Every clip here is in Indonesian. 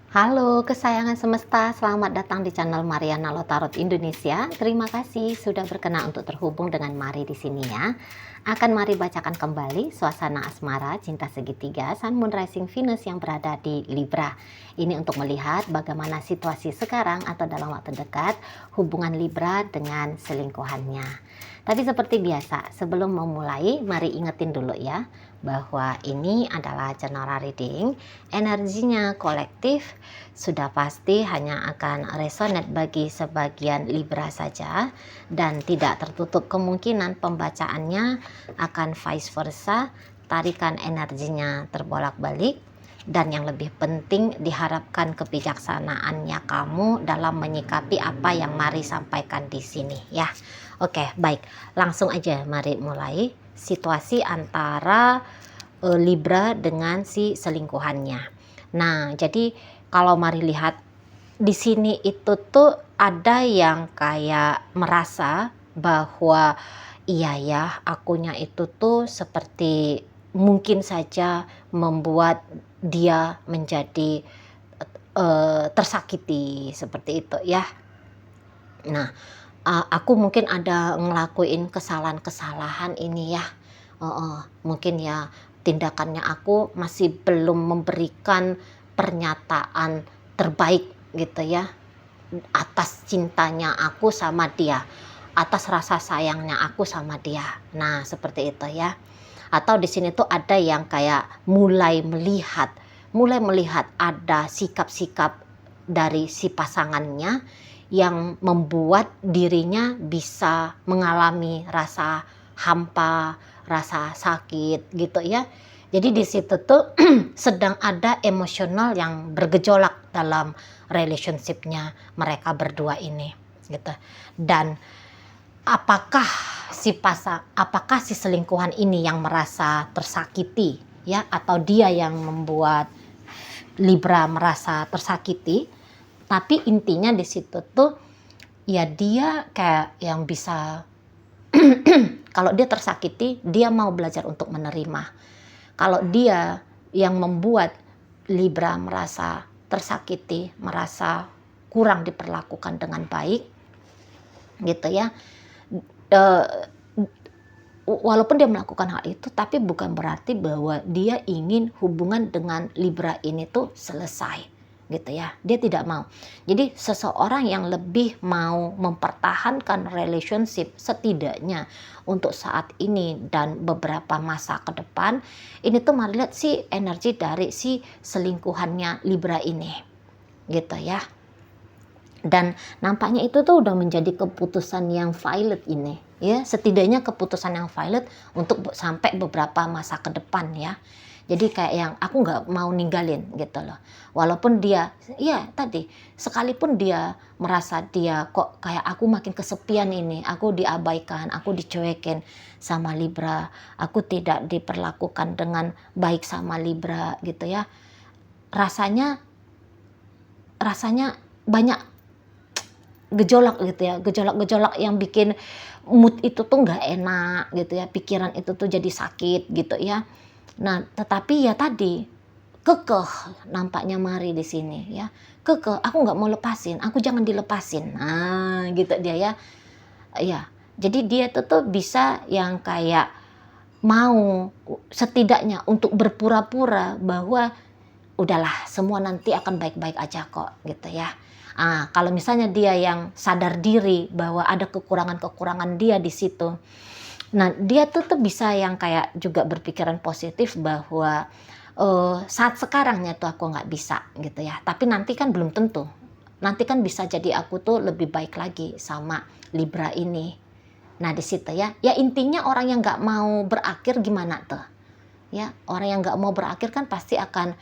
Halo kesayangan semesta, selamat datang di channel Mariana Lotarot Indonesia. Terima kasih sudah berkenan untuk terhubung dengan Mari di sini ya. Akan Mari bacakan kembali suasana asmara cinta segitiga Sun Moon Rising Venus yang berada di Libra. Ini untuk melihat bagaimana situasi sekarang atau dalam waktu dekat hubungan Libra dengan selingkuhannya. Tapi seperti biasa, sebelum memulai, mari ingetin dulu ya bahwa ini adalah general reading, energinya kolektif, sudah pasti hanya akan resonate bagi sebagian Libra saja dan tidak tertutup kemungkinan pembacaannya akan vice versa, tarikan energinya terbolak-balik, dan yang lebih penting diharapkan kebijaksanaannya kamu dalam menyikapi apa yang Mari sampaikan di sini ya. Oke, baik. Langsung aja mari mulai situasi antara Libra dengan si selingkuhannya. Nah, jadi kalau Mari lihat di sini itu tuh ada yang kayak merasa bahwa iya ya, akunya itu tuh seperti mungkin saja membuat dia menjadi tersakiti seperti itu ya. Nah, aku mungkin ada ngelakuin kesalahan-kesalahan ini ya. Mungkin ya tindakannya aku masih belum memberikan pernyataan terbaik gitu ya, atas cintanya aku sama dia, atas rasa sayangnya aku sama dia. Nah, seperti itu ya. Atau di sini tuh ada yang kayak mulai melihat ada sikap-sikap dari si pasangannya yang membuat dirinya bisa mengalami rasa hampa, rasa sakit gitu ya. Jadi di situ tuh sedang ada emosional yang bergejolak dalam relationship-nya mereka berdua ini gitu. Dan apakah si selingkuhan ini yang merasa tersakiti ya, atau dia yang membuat Libra merasa tersakiti? Tapi intinya di situ tuh ya dia kayak yang bisa kalau dia tersakiti, dia mau belajar untuk menerima. Kalau dia yang membuat Libra merasa tersakiti, merasa kurang diperlakukan dengan baik gitu ya, walaupun dia melakukan hal itu, tapi bukan berarti bahwa dia ingin hubungan dengan Libra ini tuh selesai gitu ya. Dia tidak mau. Jadi seseorang yang lebih mau mempertahankan relationship setidaknya untuk saat ini dan beberapa masa ke depan, ini tuh mari lihat sih energi dari si selingkuhannya Libra ini gitu ya. Dan nampaknya itu tuh udah menjadi keputusan yang valid ini ya, setidaknya keputusan yang valid untuk sampai beberapa masa ke depan ya. Jadi kayak yang aku nggak mau ninggalin gitu loh, walaupun dia ya tadi sekalipun dia merasa dia kok kayak aku makin kesepian ini, aku diabaikan, aku dicuekin sama Libra, aku tidak diperlakukan dengan baik sama Libra gitu ya, rasanya rasanya banyak gejolak gitu ya, gejolak-gejolak yang bikin mood itu tuh nggak enak gitu ya, pikiran itu tuh jadi sakit gitu ya. Nah, tetapi ya tadi kekeh nampaknya Mari di sini ya, kekeh, aku nggak mau lepasin, aku jangan dilepasin. Nah, gitu dia ya. Ya, jadi dia tuh bisa yang kayak mau setidaknya untuk berpura-pura bahwa udahlah semua nanti akan baik-baik aja kok gitu ya. Kalau misalnya dia yang sadar diri bahwa ada kekurangan-kekurangan dia di situ, nah dia tuh bisa yang kayak juga berpikiran positif bahwa saat sekarangnya tuh aku nggak bisa gitu ya, tapi nanti kan belum tentu, nanti kan bisa jadi aku tuh lebih baik lagi sama Libra ini. Nah di situ ya, ya intinya orang yang nggak mau berakhir gimana tuh ya, orang yang nggak mau berakhir kan pasti akan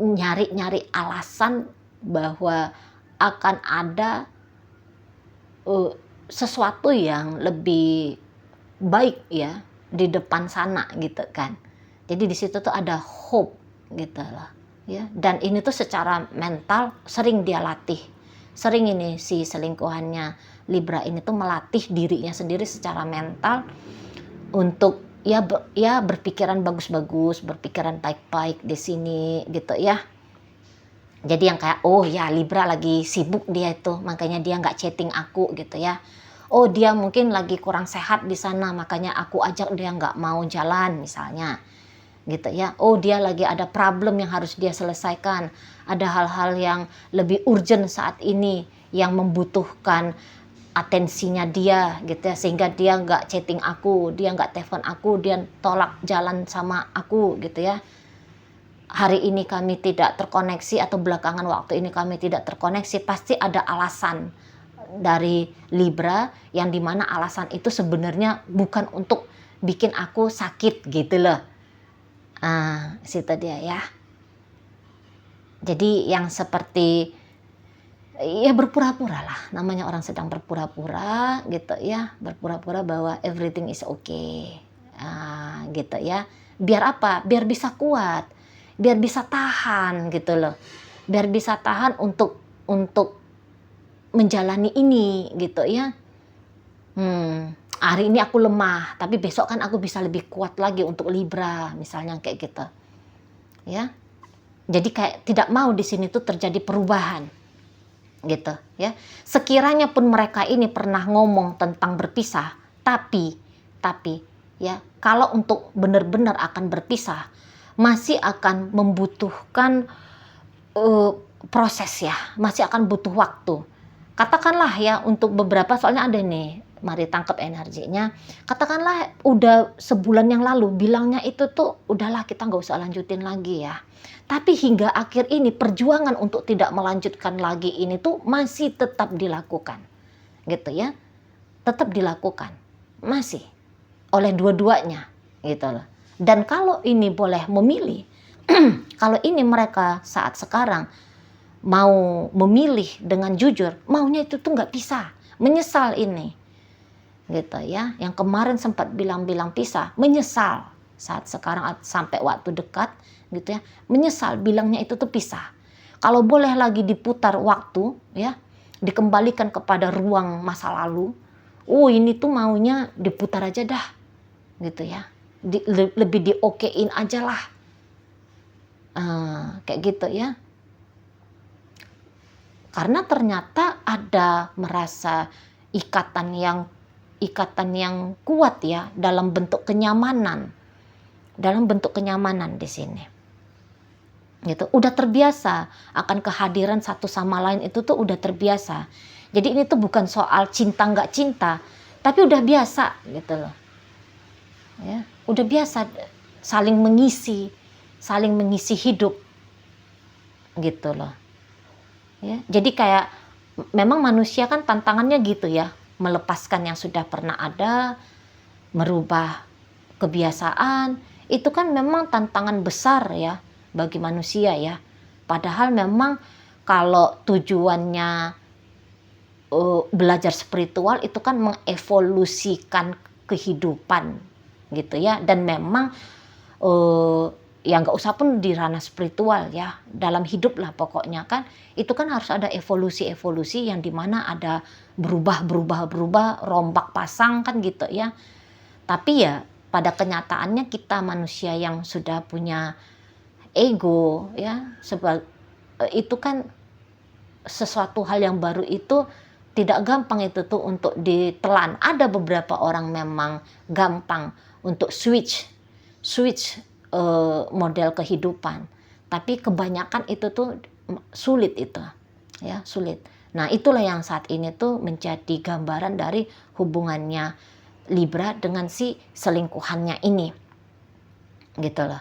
nyari-nyari alasan bahwa akan ada sesuatu yang lebih baik ya di depan sana gitu kan. Jadi di situ tuh ada hope gitu loh ya. Dan ini tuh secara mental sering dia latih. Sering ini si selingkuhannya Libra ini tuh melatih dirinya sendiri secara mental untuk ya berpikiran bagus-bagus, berpikiran baik-baik di sini gitu ya. Jadi yang kayak, oh ya Libra lagi sibuk dia itu, makanya dia nggak chatting aku gitu ya. Oh dia mungkin lagi kurang sehat di sana, makanya aku ajak dia nggak mau jalan misalnya gitu ya. Oh dia lagi ada problem yang harus dia selesaikan. Ada hal-hal yang lebih urgent saat ini yang membutuhkan atensinya dia gitu ya. Sehingga dia nggak chatting aku, dia nggak telepon aku, dia tolak jalan sama aku gitu ya. Hari ini kami tidak terkoneksi atau belakangan waktu ini kami tidak terkoneksi, pasti ada alasan dari Libra yang dimana alasan itu sebenarnya bukan untuk bikin aku sakit gitu loh. Situ dia ya. Jadi yang seperti ya berpura-pura lah, namanya orang sedang berpura-pura gitu ya, berpura-pura bahwa everything is okay, gitu ya. Biar apa? Biar bisa kuat, biar bisa tahan gitu loh, biar bisa tahan untuk menjalani ini gitu ya. Hari ini aku lemah, tapi besok kan aku bisa lebih kuat lagi untuk Libra, misalnya kayak gitu, ya. Jadi kayak tidak mau di sini tuh terjadi perubahan, gitu ya. Sekiranya pun mereka ini pernah ngomong tentang berpisah, tapi ya kalau untuk benar-benar akan berpisah, masih akan membutuhkan proses ya, masih akan butuh waktu. Katakanlah ya untuk beberapa, soalnya ada nih, mari tangkap energinya. Katakanlah udah sebulan yang lalu bilangnya itu tuh udahlah kita nggak usah lanjutin lagi ya. Tapi hingga akhir ini perjuangan untuk tidak melanjutkan lagi ini tuh masih tetap dilakukan. Gitu ya. Tetap dilakukan. Masih oleh dua-duanya gitu loh. Dan kalau ini boleh memilih, kalau ini mereka saat sekarang mau memilih dengan jujur, maunya itu tuh nggak bisa, menyesal ini, gitu ya. Yang kemarin sempat bilang-bilang pisah, menyesal saat sekarang sampai waktu dekat, gitu ya, menyesal bilangnya itu tuh pisah. Kalau boleh lagi diputar waktu, ya, dikembalikan kepada ruang masa lalu, ini tuh maunya diputar aja dah, gitu ya, lebih diokein aja lah, kayak gitu ya. Karena ternyata ada merasa ikatan yang kuat ya dalam bentuk kenyamanan di sini. Gitu. Udah terbiasa akan kehadiran satu sama lain, itu tuh udah terbiasa. Jadi ini tuh bukan soal cinta nggak cinta, tapi udah biasa gitu loh. Ya, udah biasa saling mengisi hidup gitu loh. Ya, jadi kayak memang manusia kan tantangannya gitu ya, melepaskan yang sudah pernah ada, merubah kebiasaan, itu kan memang tantangan besar ya bagi manusia ya. Padahal memang kalau tujuannya belajar spiritual itu kan mengevolusikan kehidupan gitu ya. Dan memang ya nggak usah pun di ranah spiritual ya, dalam hidup lah pokoknya kan, itu kan harus ada evolusi yang dimana ada berubah, rombak pasang kan gitu ya. Tapi ya pada kenyataannya kita manusia yang sudah punya ego ya, itu kan sesuatu hal yang baru itu tidak gampang itu tuh untuk ditelan. Ada beberapa orang memang gampang untuk switch model kehidupan, tapi kebanyakan itu tuh sulit itu ya, sulit. Nah itulah yang saat ini tuh menjadi gambaran dari hubungannya Libra dengan si selingkuhannya ini gitu loh.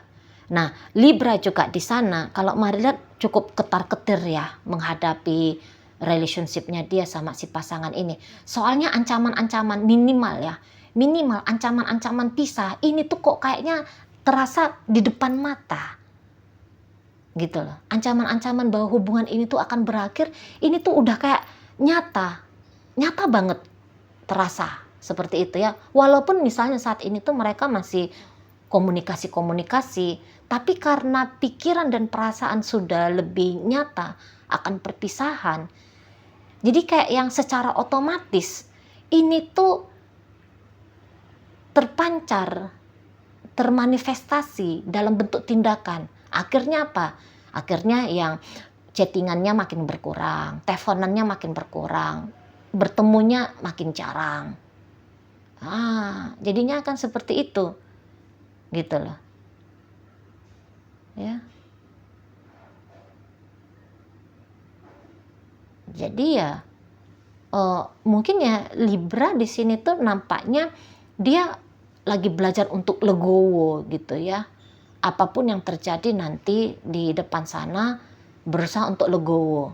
Nah Libra juga di sana kalau mari lihat cukup ketar-ketir ya menghadapi relationshipnya dia sama si pasangan ini. Soalnya ancaman-ancaman minimal ancaman-ancaman pisah ini tuh kok kayaknya terasa di depan mata gitu loh. Ancaman-ancaman bahwa hubungan ini tuh akan berakhir, ini tuh udah kayak nyata banget terasa seperti itu ya. Walaupun misalnya saat ini tuh mereka masih komunikasi, tapi karena pikiran dan perasaan sudah lebih nyata akan perpisahan, jadi kayak yang secara otomatis ini tuh terpancar, termanifestasi dalam bentuk tindakan. Akhirnya apa? Akhirnya yang chattingannya makin berkurang, teleponannya makin berkurang, bertemunya makin jarang. Jadinya akan seperti itu, gitu loh. Ya. Jadi ya mungkin ya Libra di sini tuh nampaknya dia lagi belajar untuk legowo gitu ya. Apapun yang terjadi nanti di depan sana berusaha untuk legowo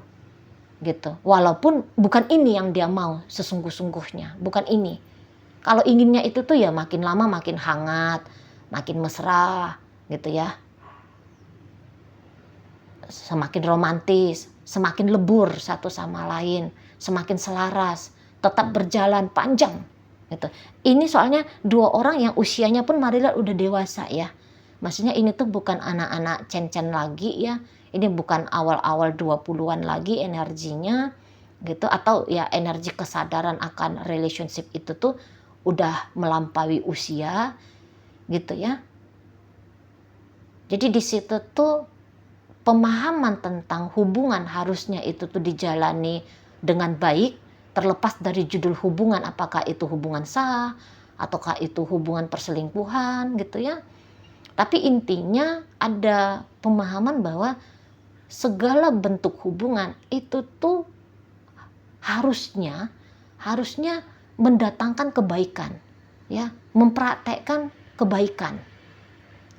gitu. Walaupun bukan ini yang dia mau sesungguh-sungguhnya, bukan ini. Kalau inginnya itu tuh ya makin lama makin hangat, makin mesra gitu ya. Semakin romantis, semakin lebur satu sama lain, semakin selaras, tetap berjalan panjang gitu. Ini soalnya dua orang yang usianya pun Marila udah dewasa ya. Maksudnya ini tuh bukan anak-anak cen-cen lagi ya. Ini bukan awal-awal 20-an lagi energinya gitu, atau ya energi kesadaran akan relationship itu tuh udah melampaui usia gitu ya. Jadi di situ tuh pemahaman tentang hubungan harusnya itu tuh dijalani dengan baik, terlepas dari judul hubungan, apakah itu hubungan sah ataukah itu hubungan perselingkuhan gitu ya. Tapi intinya ada pemahaman bahwa segala bentuk hubungan itu tuh harusnya mendatangkan kebaikan ya, mempraktekkan kebaikan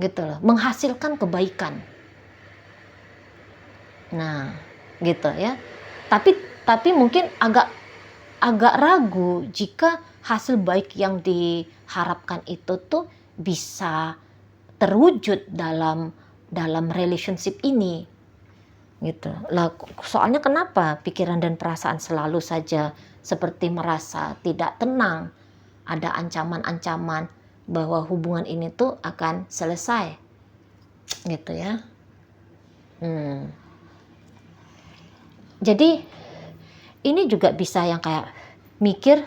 gitu loh, menghasilkan kebaikan. Nah, gitu ya. Tapi mungkin agak ragu jika hasil baik yang diharapkan itu tuh bisa terwujud dalam relationship ini. Gitu. Lah, soalnya kenapa pikiran dan perasaan selalu saja seperti merasa tidak tenang, ada ancaman-ancaman bahwa hubungan ini tuh akan selesai. Gitu ya. Jadi ini juga bisa yang kayak mikir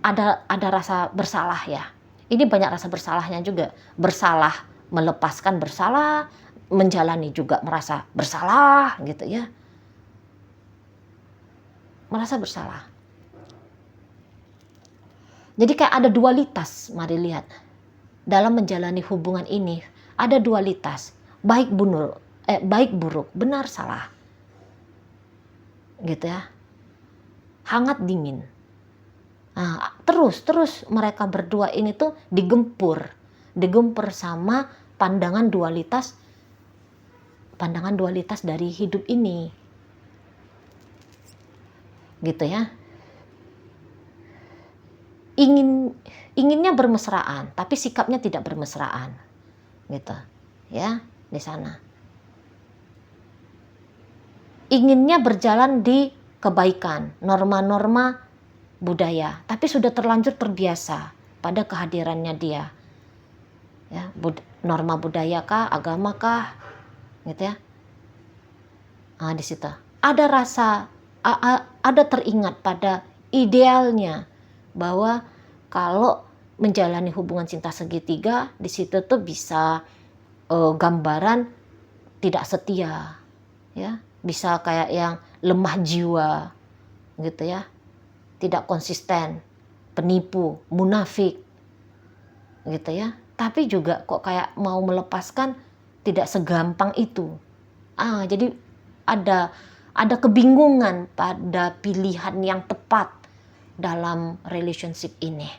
ada rasa bersalah ya. Ini banyak rasa bersalahnya juga. Bersalah, melepaskan bersalah, menjalani juga merasa bersalah gitu ya. Merasa bersalah. Jadi kayak ada dualitas, mari lihat. Dalam menjalani hubungan ini ada dualitas, baik buruk, benar salah. Gitu ya, hangat dingin. Nah, terus mereka berdua ini tuh digempur sama pandangan dualitas dari hidup ini, gitu ya. Inginnya bermesraan, tapi sikapnya tidak bermesraan, gitu ya, di sana. Inginnya berjalan di kebaikan, norma-norma budaya, tapi sudah terlanjur terbiasa pada kehadirannya dia. Ya, norma budaya kah, agama kah, gitu ya. Di situ ada teringat pada idealnya bahwa kalau menjalani hubungan cinta segitiga, di situ tuh bisa gambaran tidak setia, ya. Bisa kayak yang lemah jiwa gitu ya, tidak konsisten, penipu, munafik gitu ya. Tapi juga kok kayak mau melepaskan tidak segampang itu. Jadi ada kebingungan pada pilihan yang tepat dalam relationship ini,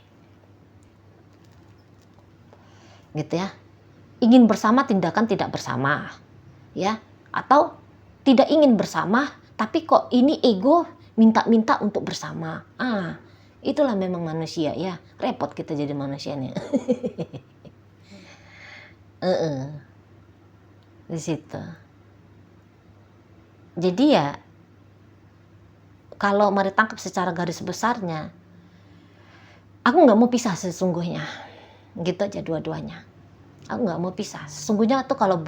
gitu ya. Ingin bersama, tindakan tidak bersama, ya, atau tidak ingin bersama, tapi kok ini ego minta-minta untuk bersama. Itulah memang manusia ya. Repot kita jadi manusianya. Di situ. Jadi ya, kalau mari tangkap secara garis besarnya, aku nggak mau pisah sesungguhnya. Gitu aja dua-duanya. Aku nggak mau pisah. Sesungguhnya tuh kalau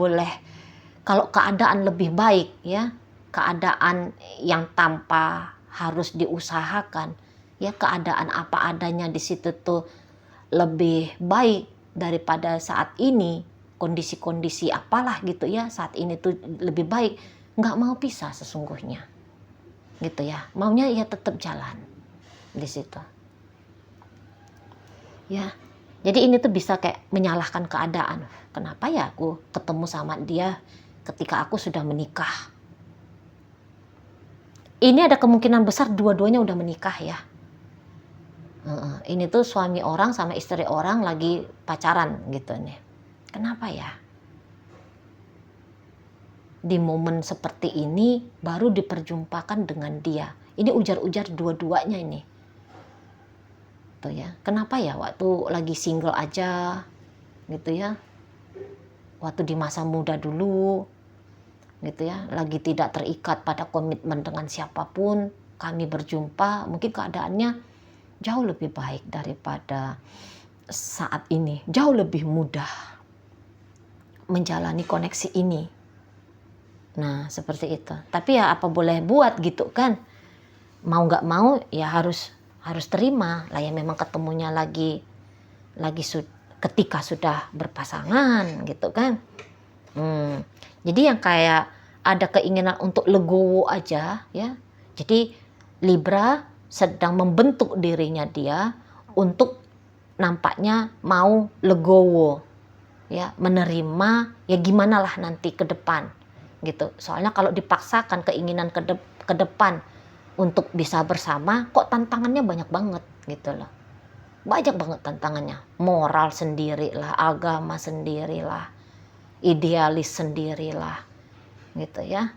keadaan lebih baik ya, keadaan yang tanpa harus diusahakan ya, keadaan apa adanya di situ tuh lebih baik daripada saat ini, kondisi-kondisi apalah gitu ya, saat ini tuh lebih baik. nggak mau pisah sesungguhnya, gitu ya. Maunya ya tetap jalan di situ. Ya, jadi ini tuh bisa kayak menyalahkan keadaan. Kenapa ya aku ketemu sama dia ketika aku sudah menikah? Ini ada kemungkinan besar dua-duanya udah menikah ya. Ini tuh suami orang sama istri orang lagi pacaran gitu nih. Kenapa ya? Di momen seperti ini baru diperjumpakan dengan dia. Ini ujar-ujar dua-duanya ini. Tuh ya. Kenapa ya waktu lagi single aja gitu ya. Waktu di masa muda dulu gitu ya, lagi tidak terikat pada komitmen dengan siapapun, kami berjumpa, mungkin keadaannya jauh lebih baik daripada saat ini, jauh lebih mudah menjalani koneksi ini. Nah, seperti itu. Tapi ya apa boleh buat gitu kan? Mau nggak mau ya harus terima lah ya, memang ketemunya lagi ketika sudah berpasangan gitu kan. Jadi yang kayak ada keinginan untuk legowo aja ya. Jadi Libra sedang membentuk dirinya dia untuk nampaknya mau legowo ya, menerima ya gimana lah nanti ke depan gitu. Soalnya kalau dipaksakan keinginan ke depan untuk bisa bersama, kok tantangannya banyak banget gitu loh. Banyak banget tantangannya. Moral sendirilah, agama sendirilah, idealis sendirilah gitu ya.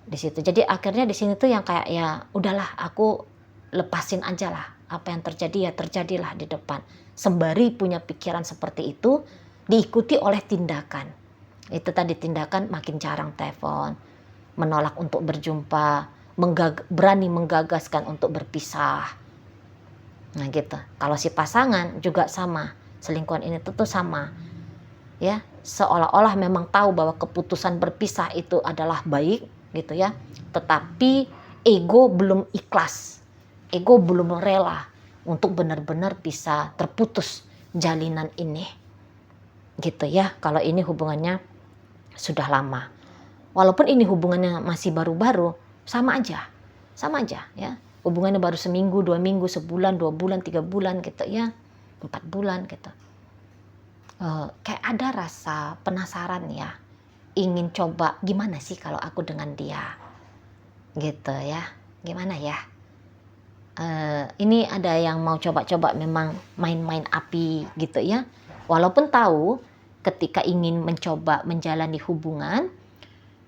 Di situ. Jadi akhirnya di sini tuh yang kayak ya udahlah, aku lepasin aja lah, apa yang terjadi ya terjadilah di depan. Sembari punya pikiran seperti itu diikuti oleh tindakan. Itu tadi tindakan makin jarang telepon, menolak untuk berjumpa, berani menggagaskan untuk berpisah. Nah gitu. Kalau si pasangan juga sama, selingkuhan ini tuh sama. Ya, seolah-olah memang tahu bahwa keputusan berpisah itu adalah baik gitu ya. Tetapi ego belum ikhlas. Ego belum rela untuk benar-benar bisa terputus jalinan ini. Gitu ya, kalau ini hubungannya sudah lama. Walaupun ini hubungannya masih baru-baru, sama aja ya. Hubungannya baru seminggu, 2 minggu, sebulan, 2 bulan, 3 bulan gitu ya, 4 bulan gitu. Kayak ada rasa penasaran ya, ingin coba gimana sih kalau aku dengan dia gitu ya, gimana ya. Ini ada yang mau coba-coba memang main-main api gitu ya, walaupun tahu ketika ingin mencoba menjalani hubungan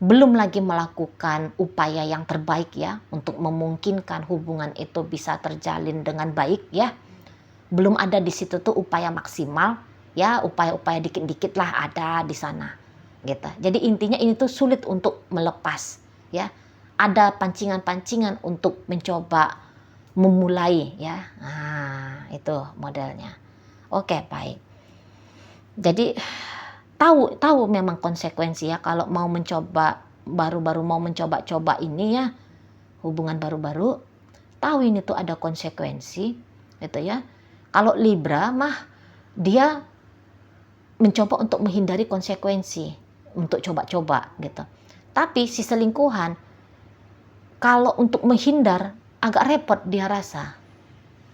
belum lagi melakukan upaya yang terbaik ya untuk memungkinkan hubungan itu bisa terjalin dengan baik ya. Belum ada di situ tuh upaya maksimal ya, upaya-upaya dikit-dikit lah ada di sana gitu. Jadi intinya ini tuh sulit untuk melepas ya. Ada pancingan-pancingan untuk mencoba memulai ya. Nah, itu modelnya. Oke, baik. Jadi tahu memang konsekuensi ya kalau mau mencoba baru-baru mau mencoba-coba ini ya, hubungan baru-baru, tahu ini tuh ada konsekuensi gitu ya. Kalau Libra mah dia mencoba untuk menghindari konsekuensi, untuk coba-coba gitu. Tapi si selingkuhan kalau untuk menghindar agak repot dia rasa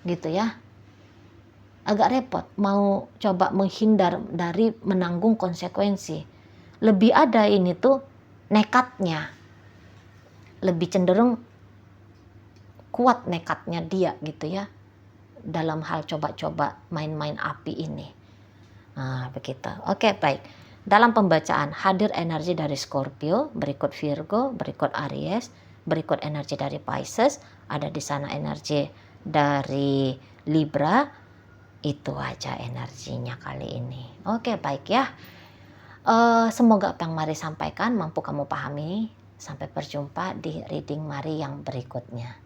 gitu ya. Agak repot mau coba menghindar dari menanggung konsekuensi. Lebih ada ini tuh nekatnya. Lebih cenderung kuat nekatnya dia gitu ya, dalam hal coba-coba main-main api ini. Nah, begitu. Oke, baik. Dalam pembacaan hadir energi dari Scorpio, berikut Virgo, berikut Aries, berikut energi dari Pisces, ada di sana energi dari Libra. Itu aja energinya kali ini. Oke, baik ya. Semoga apa yang Mari sampaikan mampu kamu pahami. Sampai berjumpa di reading Mari yang berikutnya.